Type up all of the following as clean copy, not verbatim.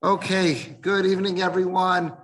Okay, good evening, everyone.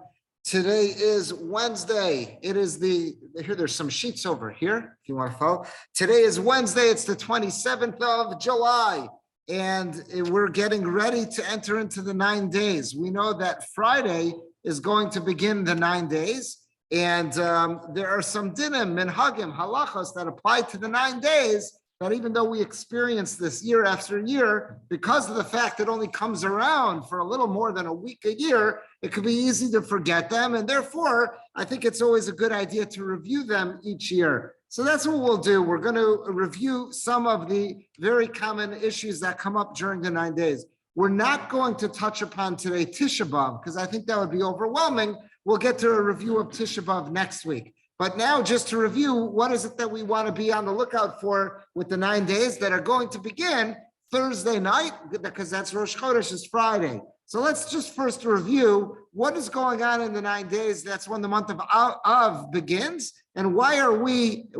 Today is Wednesday. There's some sheets over here if you want to follow. Today is Wednesday. It's the 27th of July, and we're getting ready to enter into the 9 days. We know that Friday is going to begin the 9 days, and there are some dinim, minhagim, halachos that apply to the 9 days. That even though we experience this year after year, because of the fact it only comes around for a little more than a week a year, it could be easy to forget them. And therefore, I think it's always a good idea to review them each year. So that's what we'll do. We're going to review some of the very common issues that come up during the 9 days. We're not going to touch upon today Tisha B'Av, because I think that would be overwhelming. We'll get to a review of Tisha B'Av next week. But now, just to review, what is it that we want to be on the lookout for with the 9 days that are going to begin Thursday night, because that's Rosh Chodesh is Friday. So let's just first review what is going on in the 9 days. That's when the month of Av begins. And why do we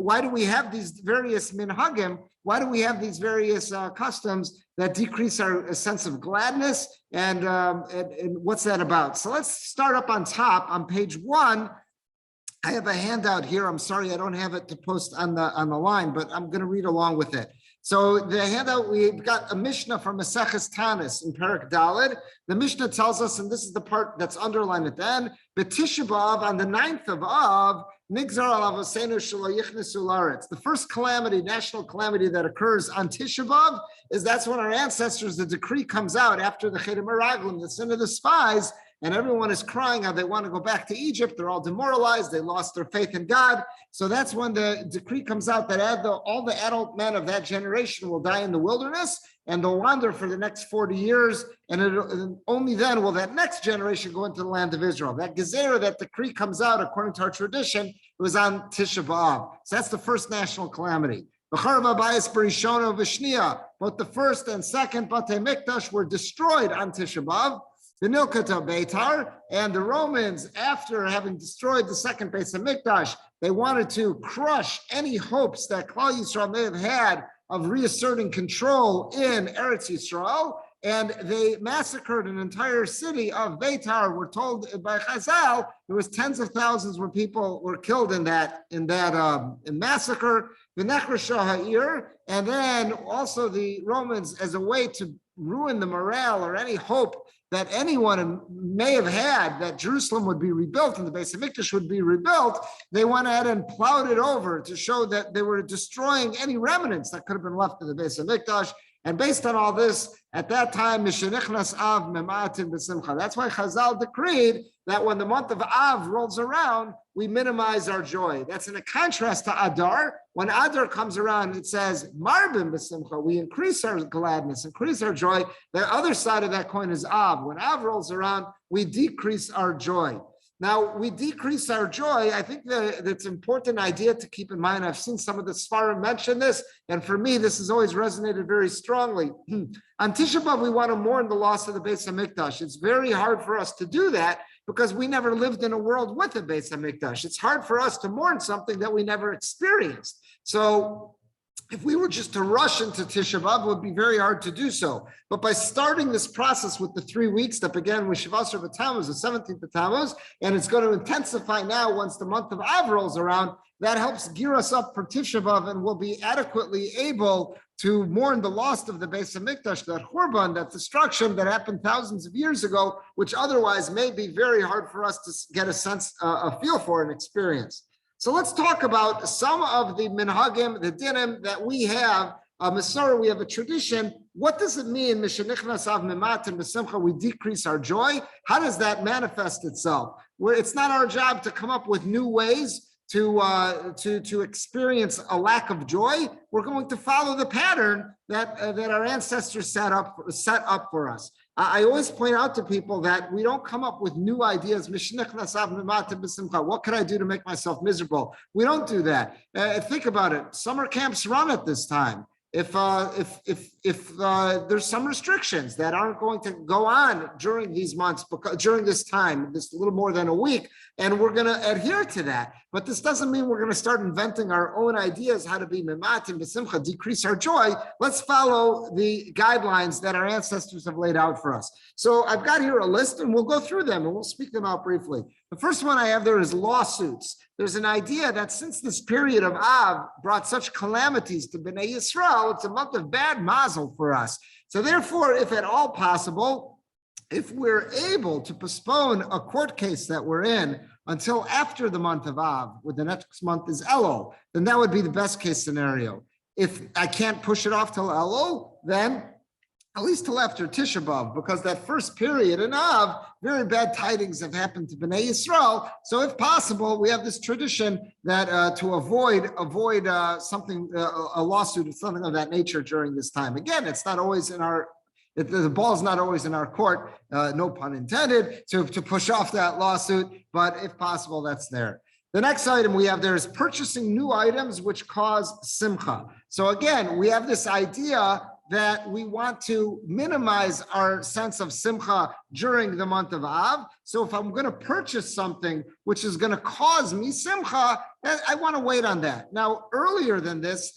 have these various minhagim? Why do we have these various customs that decrease our sense of gladness? And what's that about? So let's start up on top on page 1. I have a handout here. I'm sorry, I don't have it to post on the line, but I'm going to read along with it. So the handout, we've got a Mishnah from Maseches Tanis in Perek Daled. The Mishnah tells us, and this is the part that's underlined at the end, B'Tisha B'Av, on the 9th of Av, Nigzar al Avoseinu shelo yichnesu la'aretz. The first calamity, national calamity that occurs on Tisha B'Av is that's when our ancestors, the decree comes out after the Cheder Meraglim, the sin of the spies, and everyone is crying how they want to go back to Egypt. They're all demoralized. They lost their faith in God. So that's when the decree comes out that all the adult men of that generation will die in the wilderness and they'll wander for the next 40 years. And only then will that next generation go into the land of Israel. That gezerah, that decree comes out according to our tradition, it was on Tisha B'Av. So that's the first national calamity. Both the first and second Batei Mikdash were destroyed on Tisha B'Av. The Nilkata Beitar, and the Romans, after having destroyed the second Beis HaMikdash, they wanted to crush any hopes that Klal Yisrael may have had of reasserting control in Eretz Yisrael, and they massacred an entire city of Beitar. We're told by Chazal there was tens of thousands where people were killed in massacre. The Nechra Ha'ir, and then also the Romans, as a way to ruin the morale or any hope that anyone may have had that Jerusalem would be rebuilt and the Beis HaMikdash would be rebuilt, they went ahead and plowed it over to show that they were destroying any remnants that could have been left in the Beis HaMikdash. And based on all this, at that time, Mishenichnas Av Mematin B'Simcha. That's why Chazal decreed that when the month of Av rolls around, we minimize our joy. That's in a contrast to Adar. When Adar comes around, it says Marbim B'Simcha. We increase our gladness, increase our joy. The other side of that coin is Av. When Av rolls around, we decrease our joy. Now, we decrease our joy. I think that it's an important idea to keep in mind. I've seen some of the Sfarim mention this, and for me, this has always resonated very strongly. On Tisha B'Av, we want to mourn the loss of the Beis HaMikdash. It's very hard for us to do that because we never lived in a world with a Beis HaMikdash. It's hard for us to mourn something that we never experienced. So if we were just to rush into Tisha B'Av, it would be very hard to do so. But by starting this process with the 3 weeks that began with Shivasar B'Tammuz, the 17th of Tammuz, and it's going to intensify now once the month of Av rolls around, that helps gear us up for Tisha B'Av, and we'll be adequately able to mourn the loss of the Beis HaMikdash, that Churban, that destruction that happened thousands of years ago, which otherwise may be very hard for us to get a feel for and experience. So let's talk about some of the minhagim, the dinim that we have, Masorah, we have a tradition. What does it mean, Mishenichnas Av Mematin B'Simcha, we decrease our joy? How does that manifest itself? It's not our job to come up with new ways to experience a lack of joy. We're going to follow the pattern that our ancestors set up for us. I always point out to people that we don't come up with new ideas. What can I do to make myself miserable? We don't do that. Think about it. Summer camps run at this time. if there's some restrictions that aren't going to go on during these months, because during this time, this little more than a week, and we're going to adhere to that. But this doesn't mean we're going to start inventing our own ideas how to be mematim b'simcha, decrease our joy. Let's follow the guidelines that our ancestors have laid out for us. So I've got here a list, and we'll go through them and we'll speak them out briefly. The first one I have there is lawsuits. There's an idea that since this period of Av brought such calamities to Bnei Yisrael, it's a month of bad mazel for us. So therefore, if at all possible, if we're able to postpone a court case that we're in until after the month of Av, where the next month is Elul, then that would be the best case scenario. If I can't push it off till Elul, then at least till after Tisha B'Av, because that first period in Av, very bad tidings have happened to Bnei Yisrael. So if possible, we have this tradition that to avoid something, a lawsuit or something of that nature during this time. Again, it's not always in our, the ball's not always in our court, no pun intended, to push off that lawsuit, but if possible, that's there. The next item we have there is purchasing new items which cause simcha. So again, we have this idea that we want to minimize our sense of simcha during the month of Av. So if I'm going to purchase something which is going to cause me simcha, I want to wait on that. Now, earlier than this,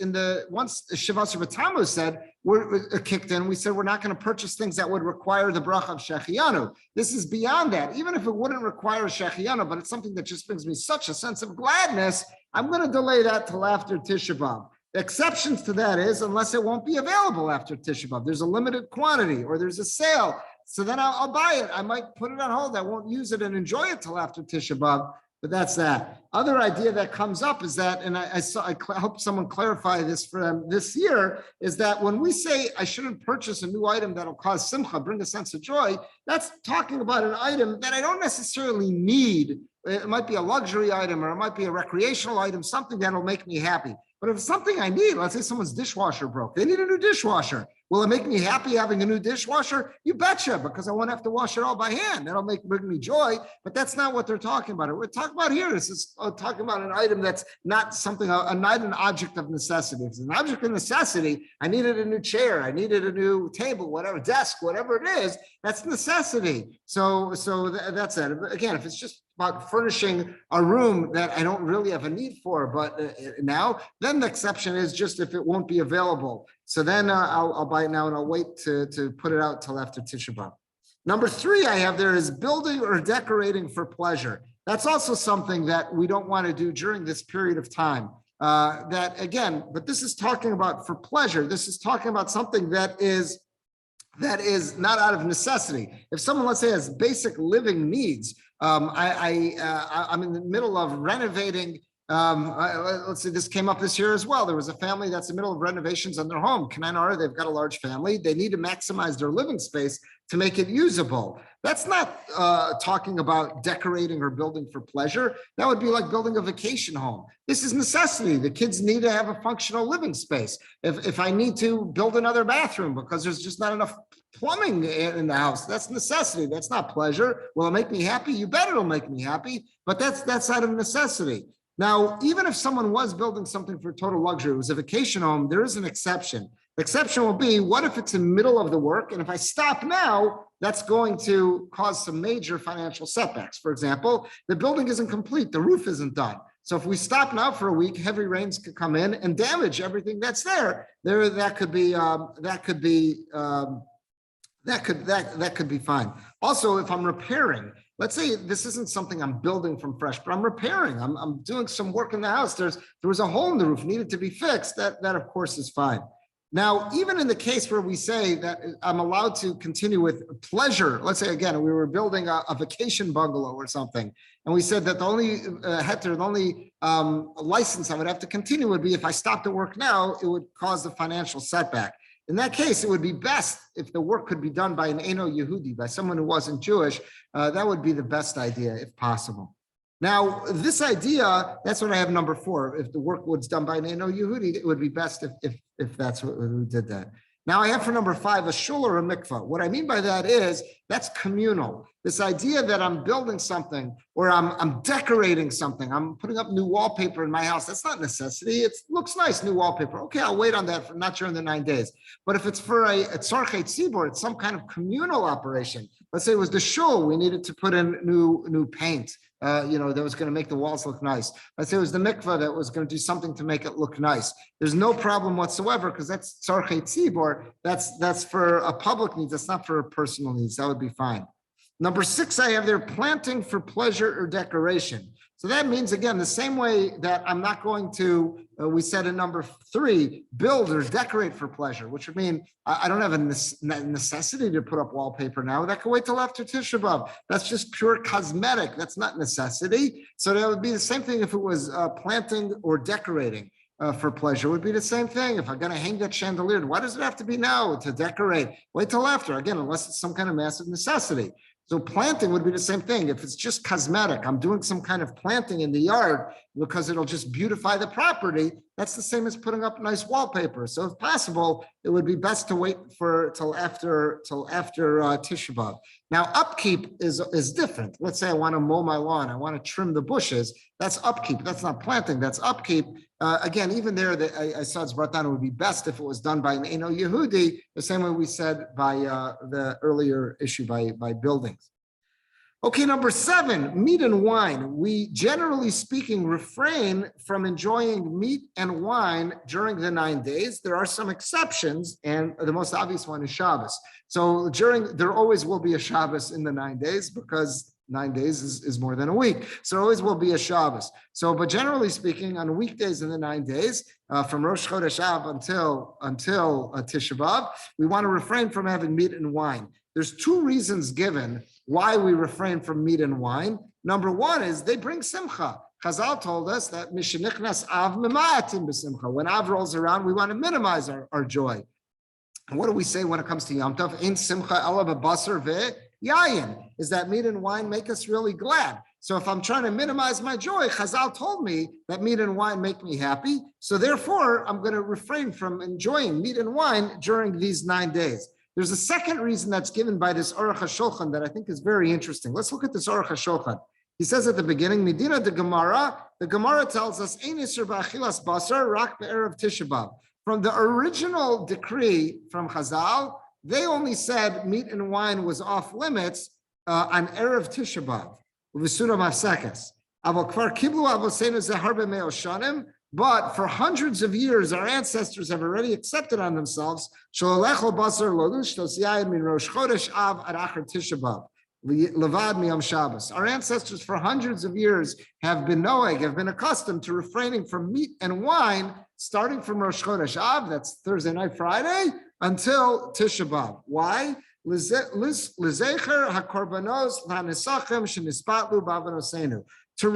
once Shavas Tammuz said, we're kicked in, we said we're not going to purchase things that would require the bracha of Shechianu. This is beyond that. Even if it wouldn't require Shechianu, but it's something that just brings me such a sense of gladness, I'm going to delay that till after Tisha B'Av. The exceptions to that is unless it won't be available after Tisha B'Av. There's a limited quantity or there's a sale. So then I'll buy it. I might put it on hold. I won't use it and enjoy it till after Tisha B'Av, but that's that. Other idea that comes up is that, and I hope someone clarify this for them this year, is that when we say I shouldn't purchase a new item that'll cause simcha, bring a sense of joy, that's talking about an item that I don't necessarily need. It might be a luxury item or it might be a recreational item, something that'll make me happy. But if it's something I need, let's say someone's dishwasher broke, they need a new dishwasher. Will it make me happy having a new dishwasher? You betcha, because I won't have to wash it all by hand. That'll bring me joy, but that's not what they're talking about. What we're talking about here is talking about an item that's not something, not an object of necessity. If it's an object of necessity, I needed a new chair, I needed a new table, whatever, desk, whatever it is, that's necessity. So that's it. Again, if it's just about furnishing a room that I don't really have a need for, but now, then the exception is just if it won't be available. So then I'll buy it now and I'll wait to put it out till after Tisha B'Av. Number 3 I have there is building or decorating for pleasure. That's also something that we don't want to do during this period of time. That again, but this is talking about for pleasure. This is talking about something that is not out of necessity. If someone, let's say, has basic living needs, I'm in the middle of renovating. Let's see, this came up this year as well. There was a family that's in the middle of renovations on their home. They've got a large family. They need to maximize their living space to make it usable. That's not talking about decorating or building for pleasure. That would be like building a vacation home. This is necessity. The kids need to have a functional living space. If I need to build another bathroom because there's just not enough plumbing in the house, that's necessity. That's not pleasure. Will it make me happy? You bet it'll make me happy, but that's out of necessity. Now, even if someone was building something for total luxury, it was a vacation home, there is an exception. The exception will be, what if it's in the middle of the work? And if I stop now, that's going to cause some major financial setbacks. For example, the building isn't complete, the roof isn't done. So if we stop now for a week, heavy rains could come in and damage everything that's there. That could be fine. Also, if I'm repairing, let's say this isn't something I'm building from fresh, but I'm repairing. I'm doing some work in the house. There was a hole in the roof, needed to be fixed. That of course is fine. Now, even in the case where we say that I'm allowed to continue with pleasure, let's say again, we were building a vacation bungalow or something, and we said that the only license I would have to continue would be if I stopped the work now, it would cause the financial setback. In that case, it would be best if the work could be done by an Eino Yehudi, by someone who wasn't Jewish. That would be the best idea if possible. Now, this idea, that's what I have number 4. If the work was done by an Eino Yehudi, it would be best if that's what we did that. Now I have for number 5, a shul or a mikvah. What I mean by that is that's communal. This idea that I'm building something or I'm decorating something, I'm putting up new wallpaper in my house, that's not necessity. It looks nice, new wallpaper. Okay, I'll wait on that for not during the 9 days. But if it's for a tzarchei tzibur, it's some kind of communal operation. Let's say it was the shul, we needed to put in new paint, that was going to make the walls look nice. Let's say it was the mikvah that was going to do something to make it look nice. There's no problem whatsoever because that's tzarchei tzibur. That's for a public needs. That's not for personal needs. That would be fine. Number 6, I have there planting for pleasure or decoration. So that means, again, the same way that I'm not going to, we said in number 3, build or decorate for pleasure, which would mean I don't have a necessity to put up wallpaper now. That can wait till after Tisha B'Av. That's just pure cosmetic. That's not necessity. So that would be the same thing if it was planting or decorating. For pleasure would be the same thing. If I'm going to hang that chandelier, why does it have to be now to decorate? Wait till after, again, unless it's some kind of massive necessity. So planting would be the same thing. If it's just cosmetic, I'm doing some kind of planting in the yard because it'll just beautify the property. That's the same as putting up nice wallpaper. So if possible, it would be best to wait till after Tisha B'Av. Now, upkeep is different. Let's say I want to mow my lawn. I want to trim the bushes. That's upkeep. That's not planting. That's upkeep. Again, even there, I saw it's brought down. It would be best if it was done by an Eino Yehudi, the same way we said by the earlier issue by buildings. Okay, number 7, meat and wine. We, generally speaking, refrain from enjoying meat and wine during the 9 days. There are some exceptions, and the most obvious one is Shabbos. So there always will be a Shabbos in the 9 days because 9 days is more than a week. So there always will be a Shabbos. So, but generally speaking, on weekdays in the 9 days, from Rosh Chodesh Av until Tisha B'Av, we want to refrain from having meat and wine. There's 2 reasons given why we refrain from meat and wine. Number 1 is they bring simcha. Chazal told us that Mishenichnas Av Memayatim b'simcha. When Av rolls around, we want to minimize our joy. And what do we say when it comes to Yom Tov? In simcha ela b'basar ve'yayin. Is that meat and wine make us really glad? So if I'm trying to minimize my joy, Chazal told me that meat and wine make me happy. So therefore, I'm going to refrain from enjoying meat and wine during these 9 days. There's a second reason that's given by this Aruch HaShulchan that I think is very interesting. Let's look at this Aruch HaShulchan. He says at the beginning, Medina the Gemara tells us, Ein isur b'achilas basar rak be'erev Tisha B'Av. From the original decree from Chazal, they only said meat and wine was off limits on Erev Tisha B'Av. V'sura mafsekas. Aval kvar kiblu avosenu zeharbe me'oshanim. But for hundreds of years, our ancestors have already accepted on themselves Sholalecho basar lolush tosiyayim min rosh chodesh av ad achar Tisha B'Av levad miyam Shabbos. Our ancestors for hundreds of years have been accustomed to refraining from meat and wine starting from Rosh Chodesh Av, that's Thursday night, Friday, until Tisha B'Av. Why? L'zecher hakorbanos l'hanesachem shenispatlu b'avonosenu. To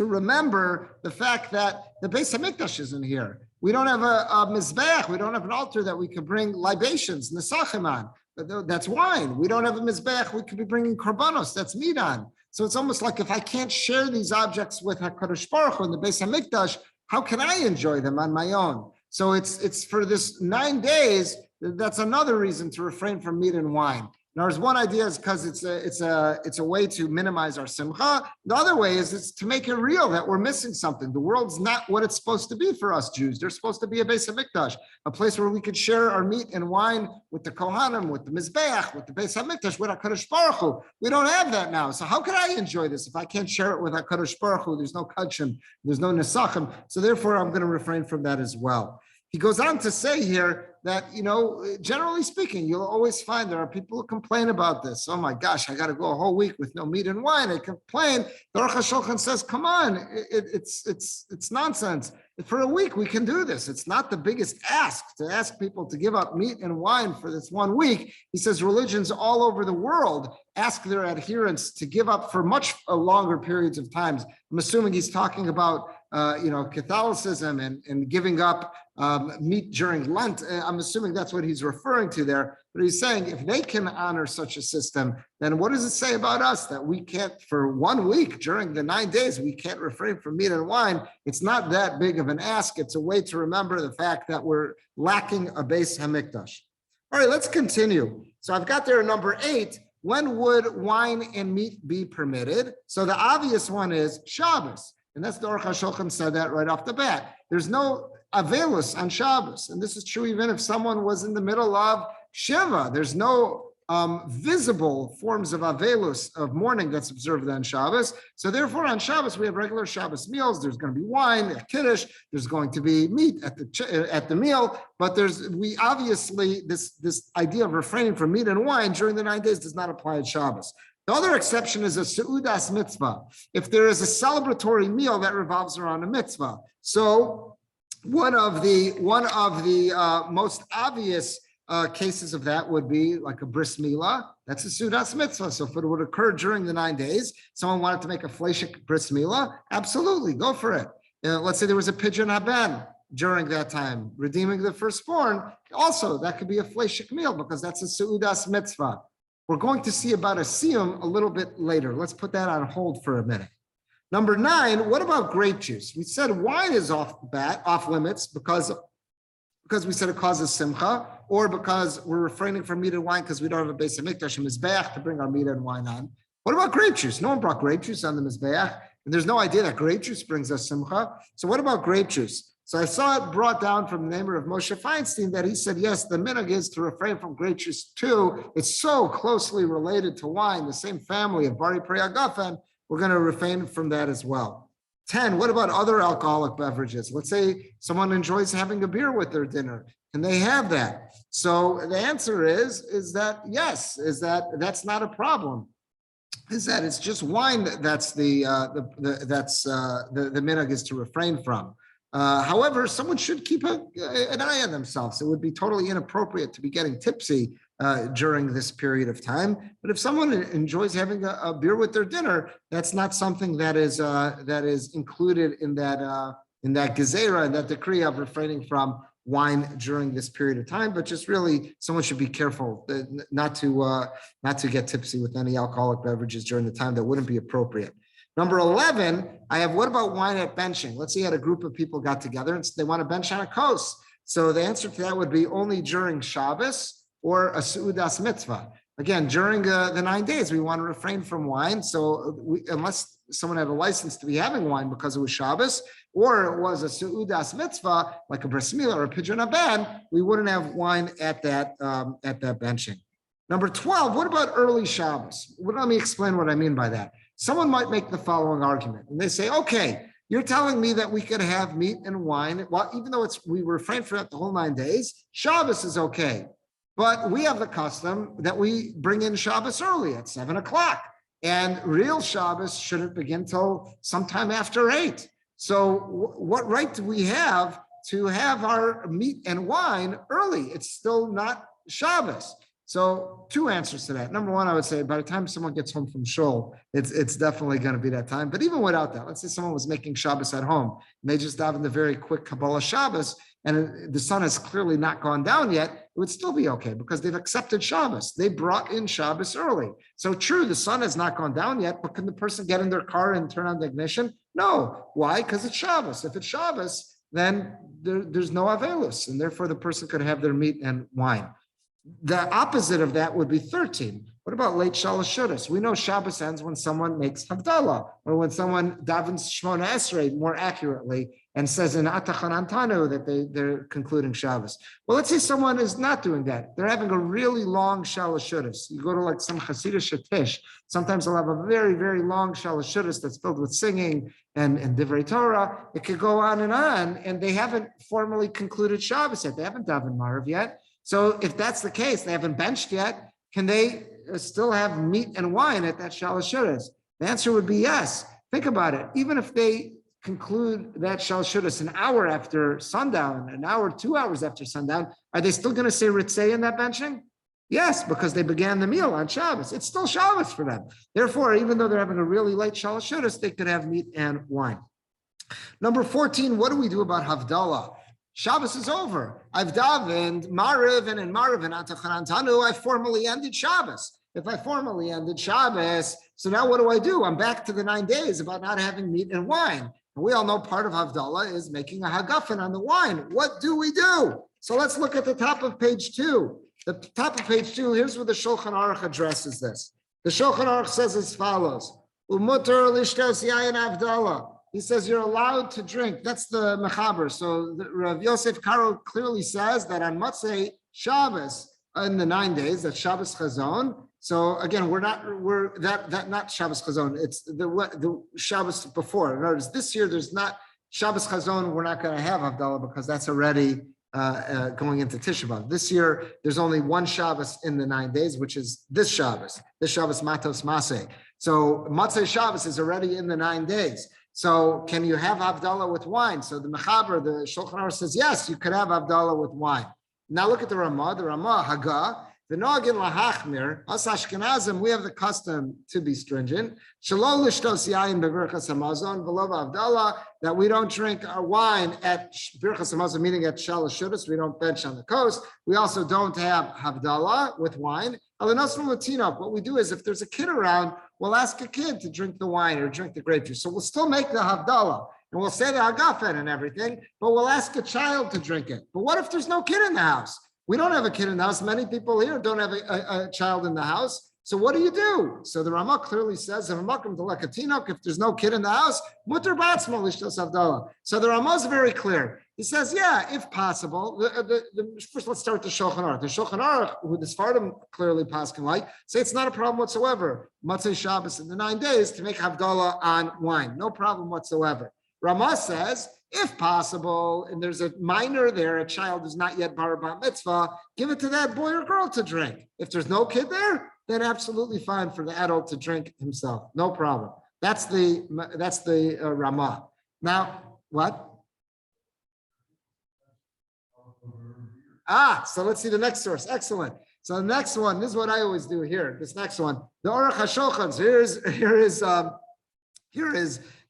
remember the fact that the Beis Hamikdash isn't here. We don't have a mizbeach. We don't have an altar that we could bring libations, nesachim on. That's wine. We don't have a mizbeach. We could be bringing korbanos. That's meat on. So it's almost like if I can't share these objects with HaKadosh Baruch Hu in the Beis Hamikdash, how can I enjoy them on my own? So it's for this 9 days. That's another reason to refrain from meat and wine. Now, there's one idea is because it's a way to minimize our simcha. The other way is it's to make it real that we're missing something. The world's not what it's supposed to be for us Jews. There's supposed to be a Beis Hamikdash, a place where we could share our meat and wine with the Kohanim, with the Mizbeach, with the Beis Hamikdash, with HaKadosh Baruch Hu. We don't have that now. So how can I enjoy this if I can't share it with HaKadosh Baruch Hu? There's no Kachim, there's no Nesachim. So therefore, I'm going to refrain from that as well. He goes on to say here that, generally speaking, you'll always find there are people who complain about this. Oh my gosh, I got to go a whole week with no meat and wine. They complain. The Aruch HaShulchan says, come on, it's nonsense. For a week, we can do this. It's not the biggest ask to ask people to give up meat and wine for this 1 week. He says religions all over the world ask their adherents to give up for much longer periods of times. I'm assuming he's talking about Catholicism and giving up meat during Lent. I'm assuming that's what he's referring to there. But he's saying if they can honor such a system, then what does it say about us that we can't, for 1 week during the 9 days, we can't refrain from meat and wine? It's not that big of an ask. It's a way to remember the fact that we're lacking a Beis Hamikdash. All right, let's continue. So I've got there number 8. When would wine and meat be permitted? So the obvious one is Shabbos. And that's the Aruch HaShulchan said that right off the bat. There's no avelus on Shabbos. And this is true even if someone was in the middle of Shiva. There's no visible forms of avelus, of mourning, that's observed on Shabbos. So therefore on Shabbos, we have regular Shabbos meals. There's going to be wine at Kiddush. There's going to be meat at the meal. But we obviously, this idea of refraining from meat and wine during the 9 days does not apply at Shabbos. The other exception is a seudas mitzvah. If there is a celebratory meal that revolves around a mitzvah. So one of the most obvious cases of that would be like a bris milah. That's a seudas mitzvah. So if it would occur during the 9 days, someone wanted to make a fleshik bris milah, absolutely, go for it. Let's say there was a pidyon haben during that time, redeeming the firstborn. Also, that could be a fleshik meal because that's a seudas mitzvah. We're going to see about a siyum a little bit later. Let's put that on hold for a minute. Number 9, what about grape juice? We said wine is off limits because we said it causes simcha, or because we're refraining from meat and wine because we don't have a Beis Hamikdash and mizbeach to bring our meat and wine on. What about grape juice? No one brought grape juice on the mizbeach, and there's no idea that grape juice brings us simcha. So what about grape juice? So I saw it brought down from the neighbor of Moshe Feinstein that he said, yes, the minhag is to refrain from grape juice too. It's so closely related to wine, the same family of Bari Pri Agafen. We're going to refrain from that as well. 10, what about other alcoholic beverages? Let's say someone enjoys having a beer with their dinner. Can they have that? So the answer is that yes, that's not a problem. Is that it's just wine that's the minhag is to refrain from. However, someone should keep an eye on themselves. It would be totally inappropriate to be getting tipsy during this period of time. But if someone enjoys having a beer with their dinner, that's not something that is included in that gezerah, in that decree of refraining from wine during this period of time. But just really, someone should be careful not to get tipsy with any alcoholic beverages during the time that wouldn't be appropriate. Number 11, I have what about wine at benching? Let's say you had a group of people got together and they want to bench on a kos. So the answer to that would be only during Shabbos or a seudas mitzvah. Again, during the 9 days, we want to refrain from wine. So unless someone had a license to be having wine because it was Shabbos, or it was a seudas mitzvah, like a bris milah or a pidyon haben, we wouldn't have wine at that benching. Number 12, what about early Shabbos? Let me explain what I mean by that. Someone might make the following argument, and they say, okay, you're telling me that we could have meat and wine, well, even though we refrain from it the whole 9 days, Shabbos is okay. But we have the custom that we bring in Shabbos early at 7 o'clock, and real Shabbos shouldn't begin till sometime after 8. So what right do we have to have our meat and wine early? It's still not Shabbos. So 2 answers to that. Number 1, I would say by the time someone gets home from shul, it's definitely going to be that time. But even without that, let's say someone was making Shabbos at home, and they just davened the very quick Kabbalah Shabbos, and the sun has clearly not gone down yet, it would still be okay because they've accepted Shabbos. They brought in Shabbos early. So true, the sun has not gone down yet, but can the person get in their car and turn on the ignition? No. Why? Because it's Shabbos. If it's Shabbos, then there's no avelus, and therefore the person could have their meat and wine. The opposite of that would be 13. What about late Shalosh Shudas? We know Shabbos ends when someone makes Havdalah, or when someone davens Shmona Esrei more accurately and says in Atachan Antanu that they're concluding Shabbos. Well, let's say someone is not doing that. They're having a really long Shalosh Shudas. You go to like some Hasidic Shatish, sometimes they'll have a very, very long Shalosh Shudas that's filled with singing and Divrei Torah. It could go on, and they haven't formally concluded Shabbos yet. They haven't davened Marav yet. So if that's the case, they haven't benched yet, can they still have meat and wine at that Shalosh Shudas? The answer would be yes. Think about it. Even if they conclude that Shalosh Shudas an hour after sundown, an hour, 2 hours after sundown, are they still going to say Ritzei in that benching? Yes, because they began the meal on Shabbos. It's still Shabbos for them. Therefore, even though they're having a really late Shalosh Shudas, they could have meat and wine. Number 14, what do we do about Havdalah? Shabbos is over. I've davened Mariv and in Mariv and Atachanantanu, I formally ended Shabbos. If I formally ended Shabbos, so now what do? I'm back to the 9 days about not having meat and wine. And we all know part of Havdalah is making a hagafen on the wine. What do we do? So let's look at the top of page 2. The top of page 2, here's where the Shulchan Aruch addresses this. The Shulchan Aruch says as follows, Umutar lishtos yayin Havdalah. He says you're allowed to drink. That's the Mechaber. So Rav Yosef Karo clearly says that on Motzei Shabbos in the 9 days, that's Shabbos Chazon. So again, we're not Shabbos Chazon. It's the Shabbos before. In other words, this year there's not Shabbos Chazon. We're not going to have Havdalah because that's already going into Tisha B'Av. This year there's only one Shabbos in the 9 days, which is this Shabbos Matos Maseh. So Motzei Shabbos is already in the 9 days. So can you have Havdalah with wine? So the Mechaber, the Shulchan Aruch says, yes, you could have Havdalah with wine. Now look at the Ramah. The Ramah, Haga, the Nogin Lahachmir, us Ashkenazim, we have the custom to be stringent. Shalol lishtos yayin beVirchas Hamazon, v'lo Havdalah, that we don't drink our wine at Birchas Hamazon, meaning at Shalosh Shudas, we don't bench on the coast. We also don't have Havdalah with wine. What we do is if there's a kid around, we'll ask a kid to drink the wine or drink the grape juice. So we'll still make the Havdalah and we'll say the Hagafen and everything, but we'll ask a child to drink it. But what if there's no kid in the house? We don't have a kid in the house. Many people here don't have a child in the house. So what do? So the Ramah clearly says, if there's no kid in the house, mutar batzmo lishtos Havdalah. So the Ramah is very clear. He says, yeah, if possible. First, let's start with the Shulchan Aruch. The Shulchan Aruch, who the Sfardim clearly paskin like, say it's not a problem whatsoever. Motzei Shabbos in the 9 days to make Havdalah on wine. No problem whatsoever. Ramah says, if possible, and there's a minor there, a child who's not yet bar mitzvah, give it to that boy or girl to drink. If there's no kid there, then absolutely fine for the adult to drink himself. No problem. That's the Ramah. Now, what? So let's see the next source. Excellent. So the next one, this is what I always do here. This next one, the Aruch HaShulchan. Here is the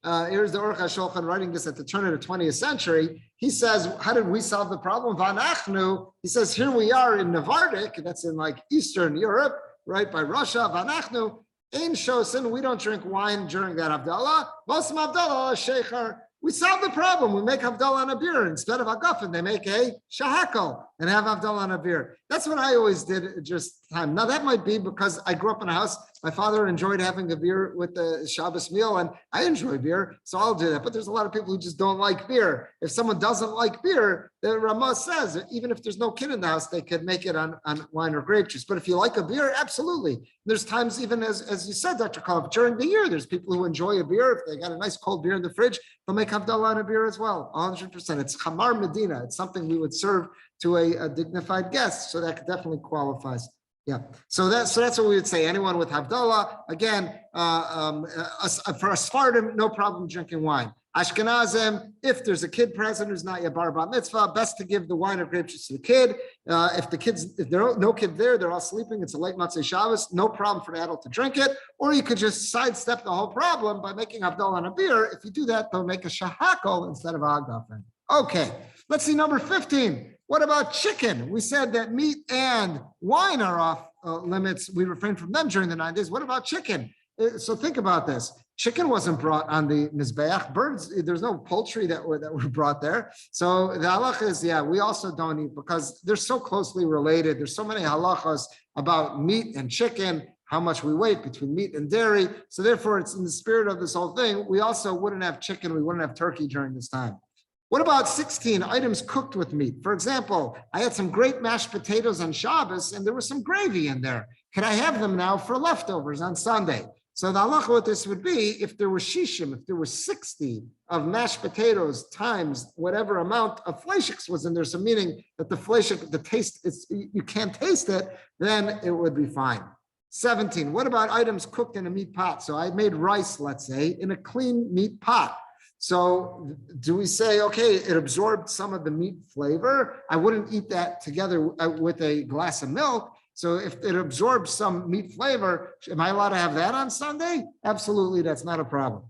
Aruch HaShulchan writing this at the turn of the 20th century. He says, how did we solve the problem? Vanachnu, he says, here we are in Navardik, that's in like Eastern Europe, right by Russia. Vanachnu, Ein Shosin, we don't drink wine during that Havdalah. Mosam Havdalah, Sheikhar. We solve the problem. We make Havdalah on a beer. Instead of Hagafen, they make a Shahakal and have Havdalah on a beer. That's what I always did just time. Now that might be because I grew up in a house. My father enjoyed having a beer with the Shabbos meal, and I enjoy beer, so I'll do that. But there's a lot of people who just don't like beer. If someone doesn't like beer, the Ramah says, even if there's no kid in the house, they could make it on wine or grape juice. But if you like a beer, absolutely. There's times, even as you said, Dr. Kalb, during the year, there's people who enjoy a beer. If they got a nice cold beer in the fridge, they'll make Havdalah on a beer as well, 100%. It's Chamar Medina. It's something we would serve to a dignified guest, so that definitely qualifies. Yeah, so that's what we would say. Anyone with Havdalah, again, for a Sfardim, no problem drinking wine. Ashkenazim, if there's a kid present who's not yet bar mitzvah, best to give the wine or grape juice to the kid. If there's no kid there, they're all sleeping, it's a late Motzei Shabbos, no problem for the adult to drink it. Or you could just sidestep the whole problem by making Havdalah on a beer. If you do that, they'll make a shahakol instead of a hagafen. Okay, let's see number 15. What about chicken? We said that meat and wine are off limits. We refrain from them during the 9 days. What about chicken? So think about this. Chicken wasn't brought on the Mizbeach. Birds, there's no poultry that were brought there. So the halacha is, we also don't eat because they're so closely related. There's so many halachas about meat and chicken, how much we weight between meat and dairy. So therefore, it's in the spirit of this whole thing. We also wouldn't have chicken. We wouldn't have turkey during this time. What about 16 items cooked with meat? For example, I had some great mashed potatoes on Shabbos and there was some gravy in there. Can I have them now for leftovers on Sunday? So the halacha with this would be if there was shishim, if there was 60 of mashed potatoes times whatever amount of fleishiks was in there, so meaning that the fleishik, the taste, you can't taste it, then it would be fine. 17, what about items cooked in a meat pot? So I made rice, let's say, in a clean meat pot. So do we say, okay, it absorbed some of the meat flavor? I wouldn't eat that together with a glass of milk. So if it absorbs some meat flavor, am I allowed to have that on Sunday? Absolutely, that's not a problem.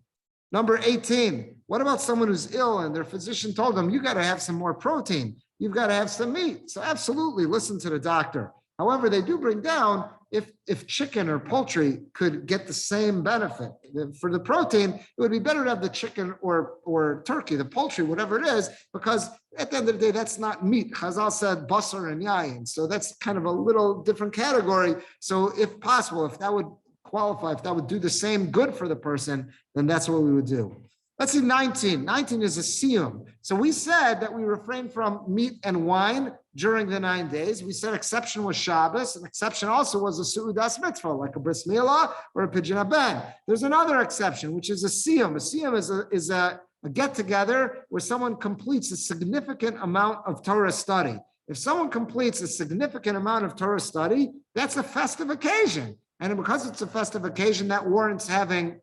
Number 18, what about someone who's ill and their physician told them, you got to have some more protein, you've got to have some meat. So absolutely listen to the doctor. However, they do bring down if chicken or poultry could get the same benefit. For the protein, it would be better to have the chicken or turkey, the poultry, whatever it is, because at the end of the day, that's not meat. Chazal said basar and yayin. So that's kind of a little different category. So if possible, if that would qualify, if that would do the same good for the person, then that's what we would do. Let's see 19. 19 is a siyum. So we said that we refrain from meat and wine during the 9 days. We said exception was Shabbos. An exception also was a su'udas mitzvah, like a bris milah or a pidyon ben. There's another exception, which is a siyum. A siyum is a get-together where someone completes a significant amount of Torah study. If someone completes a significant amount of Torah study, that's a festive occasion. And because it's a festive occasion, that warrants having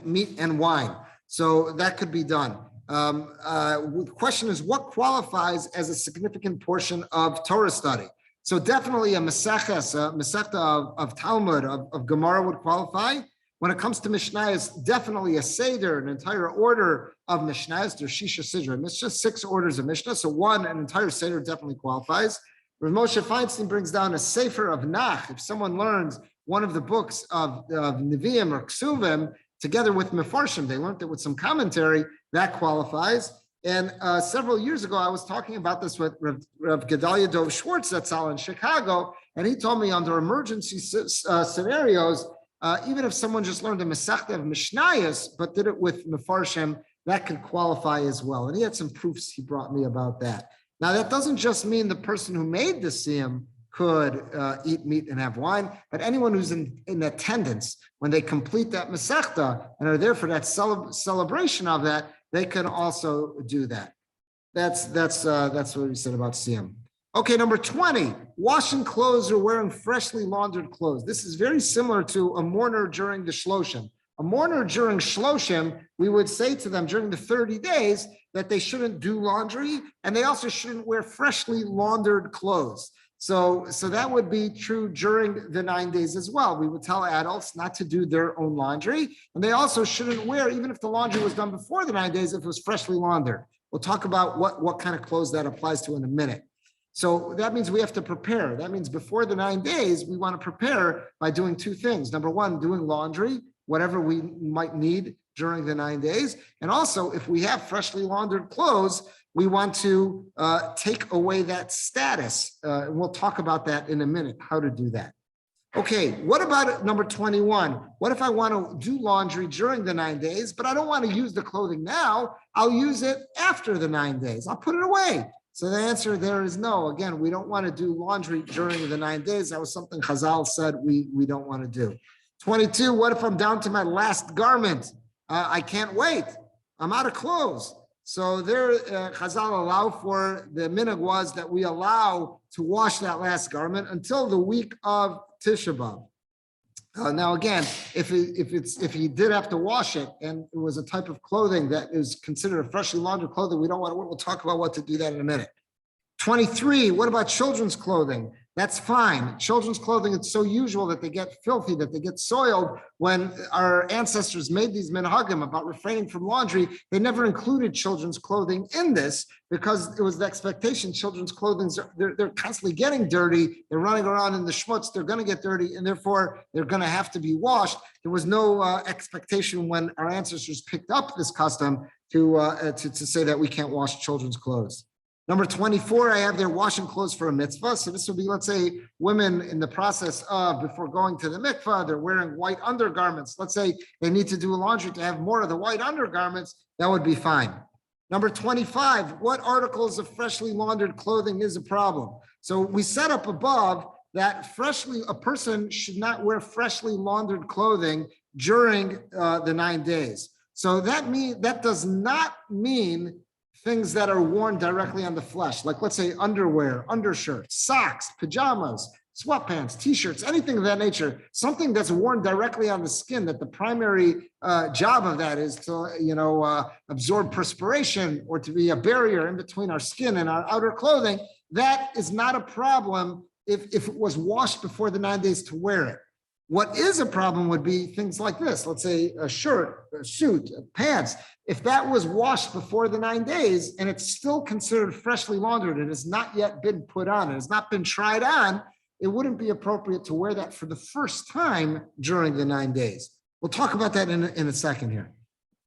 meat and wine. So that could be done. The question is, what qualifies as a significant portion of Torah study? So definitely a Masechta of Talmud, of Gemara would qualify. When it comes to Mishnayos, definitely a Seder, an entire order of Mishnayos. There's Shisha Sidrim. It's just 6 orders of Mishnah. So an entire Seder definitely qualifies. Rav Moshe Feinstein brings down a Sefer of Nach. If someone learns one of the books of Nevi'im or Ksuvim, together with Mefarshim, they learned it with some commentary, that qualifies. And several years ago, I was talking about this with Rav Gedalia Dov Schwartz that's all in Chicago, and he told me under emergency scenarios, even if someone just learned a Masechta of Mishnayos, but did it with Mefarshim, that could qualify as well. And he had some proofs he brought me about that. Now, that doesn't just mean the person who made the siyum could eat meat and have wine, but anyone who's in attendance when they complete that Masechta and are there for that celebration of that, they can also do that. That's what we said about siyum. Okay, number 20, washing clothes or wearing freshly laundered clothes. This is very similar to a mourner during the shloshim. A mourner during shloshim, we would say to them during the 30 days that they shouldn't do laundry, and they also shouldn't wear freshly laundered clothes. So that would be true during the 9 days as well. We would tell adults not to do their own laundry, and they also shouldn't wear, even if the laundry was done before the 9 days, if it was freshly laundered. We'll talk about what kind of clothes that applies to in a minute. So that means we have to prepare. That means before the 9 days, we want to prepare by doing 2 things. Number 1, doing laundry, whatever we might need during the 9 days. And also, if we have freshly laundered clothes, we want to take away that status. And we'll talk about that in a minute, how to do that. Okay, what about number 21? What if I want to do laundry during the 9 days, but I don't want to use the clothing now? I'll use it after the 9 days. I'll put it away. So the answer there is no. Again, we don't want to do laundry during the 9 days. That was something Chazal said we don't want to do. 22, what if I'm down to my last garment? I can't wait. I'm out of clothes. So there, Chazal allow for, the minhag was that we allow to wash that last garment until the week of Tisha B'Av. Now again, if he did have to wash it and it was a type of clothing that is considered a freshly laundered clothing, we don't want to, we'll talk about what to do that in a minute. 23, what about children's clothing? That's fine. Children's clothing, it's so usual that they get filthy, that they get soiled. When our ancestors made these minhagim about refraining from laundry, they never included children's clothing in this because it was the expectation children's clothing, they're constantly getting dirty. They're running around in the schmutz. They're going to get dirty, and therefore they're going to have to be washed. There was no expectation when our ancestors picked up this custom to say that we can't wash children's clothes. Number 24, I have their washing clothes for a mitzvah. So this would be, let's say, women in the process of, before going to the mikvah, they're wearing white undergarments. Let's say they need to do a laundry to have more of the white undergarments. That would be fine. Number 25, what articles of freshly laundered clothing is a problem? So we set up above that a person should not wear freshly laundered clothing during the 9 days. So that does not mean things that are worn directly on the flesh, like let's say underwear, undershirts, socks, pajamas, sweatpants, t-shirts, anything of that nature, something that's worn directly on the skin, that the primary job of that is to, absorb perspiration or to be a barrier in between our skin and our outer clothing. That is not a problem if it was washed before the 9 days to wear it. What is a problem would be things like this. Let's say a shirt, a suit, pants. If that was washed before the 9 days and it's still considered freshly laundered, it has not yet been put on, it has not been tried on, it wouldn't be appropriate to wear that for the first time during the 9 days. We'll talk about that in a second here.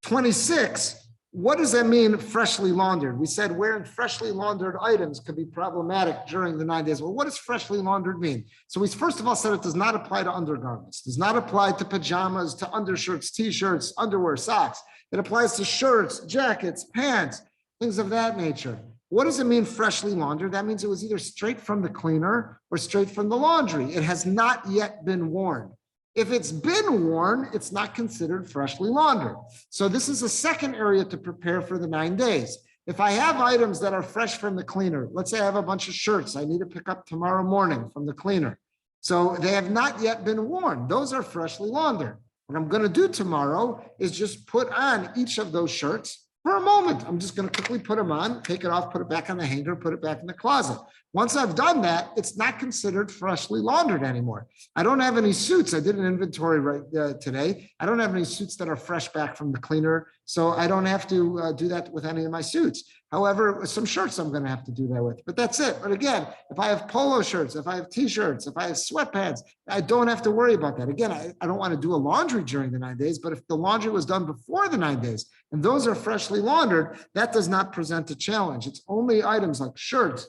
26, what does that mean, freshly laundered? We said wearing freshly laundered items could be problematic during the 9 days. Well, what does freshly laundered mean? So we first of all said it does not apply to undergarments, does not apply to pajamas, to undershirts, t-shirts, underwear, socks. It applies to shirts, jackets, pants, things of that nature. What does it mean freshly laundered? That means it was either straight from the cleaner or straight from the laundry. It has not yet been worn. If it's been worn, it's not considered freshly laundered. So this is a second area to prepare for the 9 days. If I have items that are fresh from the cleaner, let's say I have a bunch of shirts I need to pick up tomorrow morning from the cleaner. So they have not yet been worn. Those are freshly laundered. What I'm going to do tomorrow is just put on each of those shirts for a moment. I'm just going to quickly put them on, take it off, put it back on the hanger, put it back in the closet. Once I've done that, it's not considered freshly laundered anymore. I don't have any suits. I did an inventory today. I don't have any suits that are fresh back from the cleaner, so I don't have to do that with any of my suits. However, some shirts I'm going to have to do that with, but that's it. But again, if I have polo shirts, if I have t-shirts, if I have sweatpants, I don't have to worry about that. Again, I don't want to do a laundry during the 9 days, but if the laundry was done before the 9 days and those are freshly laundered, that does not present a challenge. It's only items like shirts,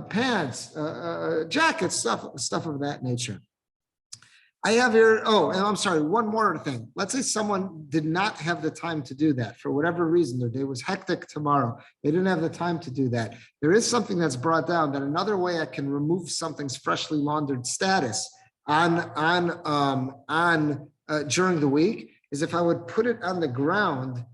pants, jackets, stuff of that nature. I have here, oh, and I'm sorry, one more thing. Let's say someone did not have the time to do that for whatever reason. Their day was hectic tomorrow. They didn't have the time to do that. There is something that's brought down that another way I can remove something's freshly laundered status during the week is if I would put it on the ground.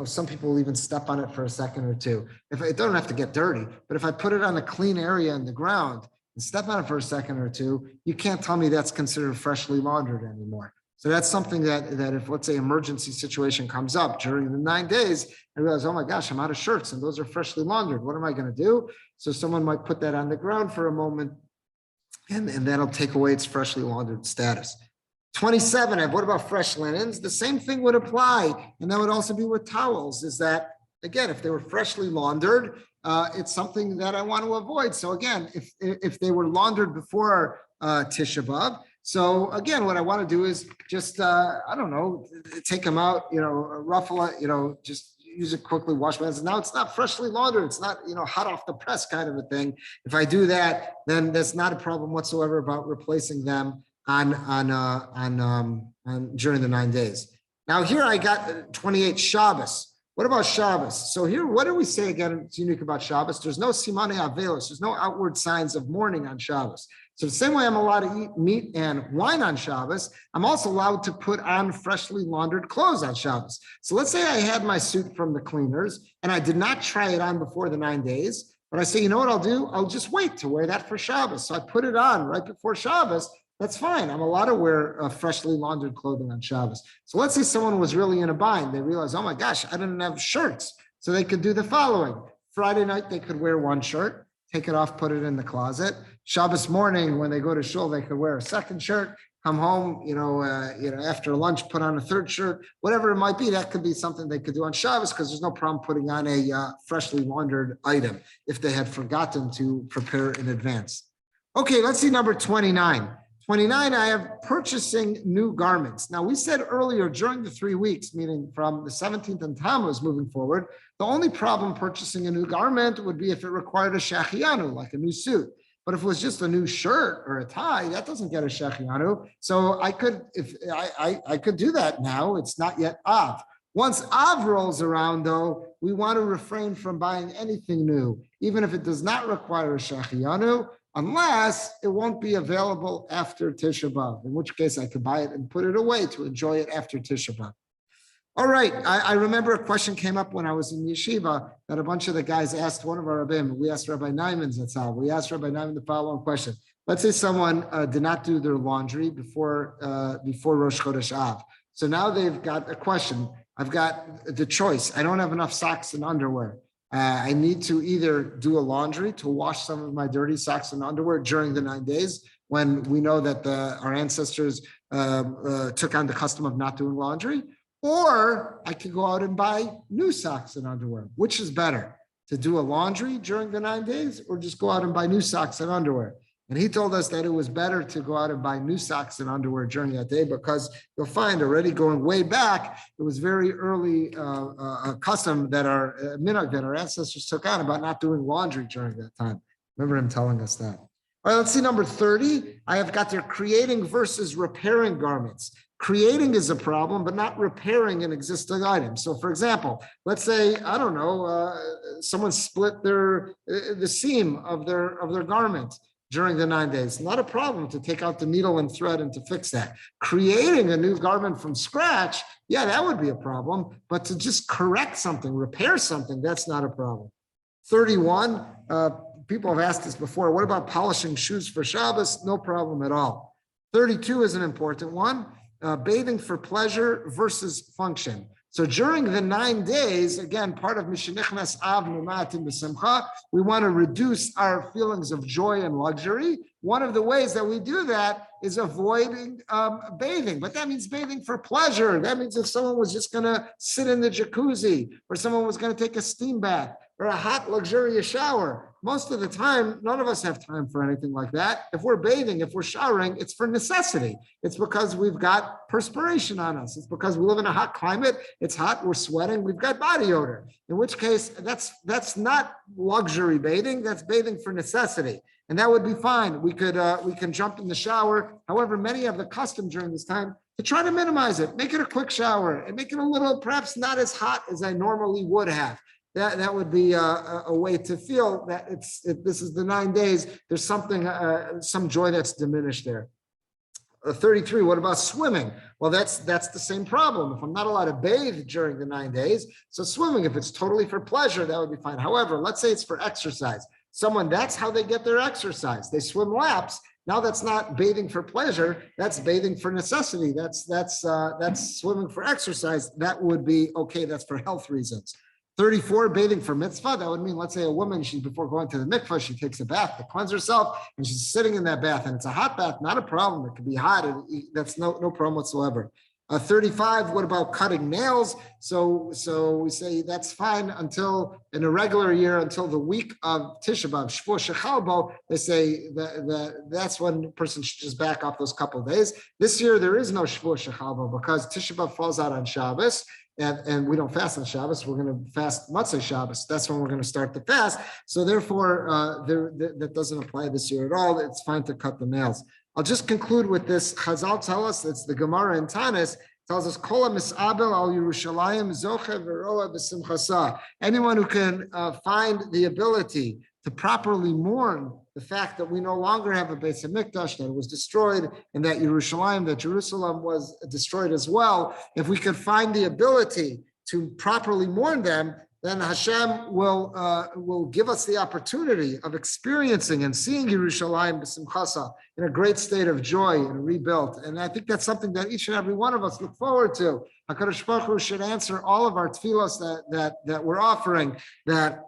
Some people will even step on it for a second or two. If it don't have to get dirty, but if I put it on a clean area in the ground and step on it for a second or two, you can't tell me that's considered freshly laundered anymore. So that's something that if, let's say, emergency situation comes up during the 9 days, I realize, oh my gosh, I'm out of shirts and those are freshly laundered. What am I going to do? So someone might put that on the ground for a moment and that'll take away its freshly laundered status. 27, what about fresh linens? The same thing would apply. And that would also be with towels, is that, again, if they were freshly laundered, it's something that I want to avoid. So again, if they were laundered before Tisha B'Av, so again, what I want to do is just, I don't know, take them out, ruffle it, just use it quickly, wash my hands. Now it's not freshly laundered. It's not, hot off the press kind of a thing. If I do that, then there's not a problem whatsoever about replacing them on during the 9 days. Now here I got 28 Shabbos. What about Shabbos? So here, what do we say again? It's unique about Shabbos. There's no simane avelos. There's no outward signs of mourning on Shabbos. So the same way I'm allowed to eat meat and wine on Shabbos, I'm also allowed to put on freshly laundered clothes on Shabbos. So let's say I had my suit from the cleaners and I did not try it on before the 9 days, but I say, you know what I'll do? I'll just wait to wear that for Shabbos. So I put it on right before Shabbos. That's fine. I'm allowed to wear freshly laundered clothing on Shabbos. So let's say someone was really in a bind. They realized, oh my gosh, I didn't have shirts. So they could do the following. Friday night, they could wear one shirt, take it off, put it in the closet. Shabbos morning, when they go to shul, they could wear a second shirt, come home, after lunch, put on a third shirt, whatever it might be. That could be something they could do on Shabbos because there's no problem putting on a freshly laundered item if they had forgotten to prepare in advance. Okay, let's see number 29. 29, I have purchasing new garments. Now, we said earlier during the 3 weeks, meaning from the 17th and Tammuz moving forward, the only problem purchasing a new garment would be if it required a shachianu, like a new suit. But if it was just a new shirt or a tie, that doesn't get a shachianu. So I could do that now. It's not yet Av. Once Av rolls around, though, we want to refrain from buying anything new, even if it does not require a shachianu, unless it won't be available after Tisha B'Av, in which case I could buy it and put it away to enjoy it after Tisha B'Av. All right, I remember a question came up when I was in yeshiva that a bunch of the guys asked one of our rabbis. We asked Rabbi Naiman Zatzal. We asked Rabbi Naiman the following question. Let's say someone did not do their laundry before Rosh Chodesh Av. So now they've got a question. I've got the choice. I don't have enough socks and underwear. I need to either do a laundry to wash some of my dirty socks and underwear during the 9 days, when we know that our ancestors took on the custom of not doing laundry. Or I could go out and buy new socks and underwear. Which is better, to do a laundry during the 9 days or just go out and buy new socks and underwear? And he told us that it was better to go out and buy new socks and underwear during that day, because you'll find already going way back, it was very early a custom that our minhag, that our ancestors took on about not doing laundry during that time. Remember him telling us that. All right, let's see number 30. I have got there creating versus repairing garments. Creating is a problem, but not repairing an existing item. So for example, let's say, I don't know, someone split the seam of their garment during the 9 days. Not a problem to take out the needle and thread and to fix that. Creating a new garment from scratch, yeah, that would be a problem, but to just correct something, repair something, that's not a problem. 31, people have asked this before, what about polishing shoes for Shabbos? No problem at all. 32 is an important one. Bathing for pleasure versus function. So during the 9 days, again, part of Mishenichnas Av Numatim B'Simcha, we want to reduce our feelings of joy and luxury. One of the ways that we do that is avoiding bathing, but that means bathing for pleasure. That means if someone was just going to sit in the jacuzzi, or someone was going to take a steam bath, or a hot, luxurious shower. Most of the time, none of us have time for anything like that. If we're bathing, if we're showering, it's for necessity. It's because we've got perspiration on us. It's because we live in a hot climate. It's hot, we're sweating, we've got body odor. In which case, that's not luxury bathing, that's bathing for necessity. And that would be fine. We can jump in the shower. However, many have the custom during this time to try to minimize it, make it a quick shower, and make it a little, perhaps not as hot as I normally would have. That would be a way to feel that this is the 9 days. There's something, some joy that's diminished there. 33. What about swimming? Well, that's the same problem. If I'm not allowed to bathe during the 9 days, so swimming, if it's totally for pleasure, that would be fine. However, let's say it's for exercise. That's how they get their exercise. They swim laps. Now that's not bathing for pleasure. That's bathing for necessity. That's swimming for exercise. That would be okay. That's for health reasons. 34, bathing for mitzvah. That would mean, let's say a woman, before going to the mikvah, she takes a bath to cleanse herself, and she's sitting in that bath, and it's a hot bath, not a problem. It could be hot. That's no problem whatsoever. 35, what about cutting nails? So we say that's fine until, in a regular year, until the week of Tisha B'Av, Shvuah Shechalbo, they say that's when a person should just back off those couple of days. This year, there is no Shvuah Shechalbo because Tisha B'Av falls out on Shabbos. And we don't fast on Shabbos. We're going to fast Matzah Shabbos. That's when we're going to start the fast. So therefore, that doesn't apply this year at all. It's fine to cut the nails. I'll just conclude with this. Chazal tell us, it's the Gemara in Tanis, tells us, Kol mis'abel al Yerushalayim zoche v'roa b'simchasa. Anyone who can find the ability to properly mourn the fact that we no longer have a Beis HaMikdash, that it was destroyed, and that Yerushalayim, that Jerusalem was destroyed as well. If we could find the ability to properly mourn them, then Hashem will give us the opportunity of experiencing and seeing Yerushalayim b'simchasa in a great state of joy and rebuilt. And I think that's something that each and every one of us look forward to. HaKadosh Baruch Hu should answer all of our tefillos that we're offering, that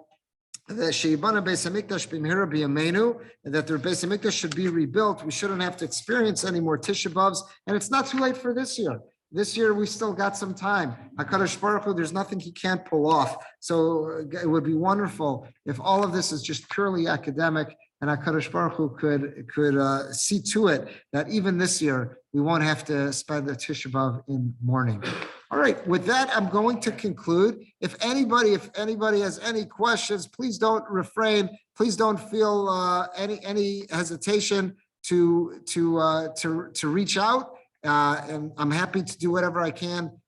Sheibana Beis Hamikdash b'mihira b'yameinu, and that their Beis Hamikdash should be rebuilt. We shouldn't have to experience any more Tisha B'avs, and it's not too late for this year. This year, we still got some time. HaKadosh Baruch Hu, there's nothing he can't pull off. So it would be wonderful if all of this is just purely academic, and HaKadosh Baruch Hu could see to it that even this year, we won't have to spend the Tisha B'av in mourning. All right, with that, I'm going to conclude. If anybody has any questions, please don't refrain. Please don't feel any hesitation to reach out. And I'm happy to do whatever I can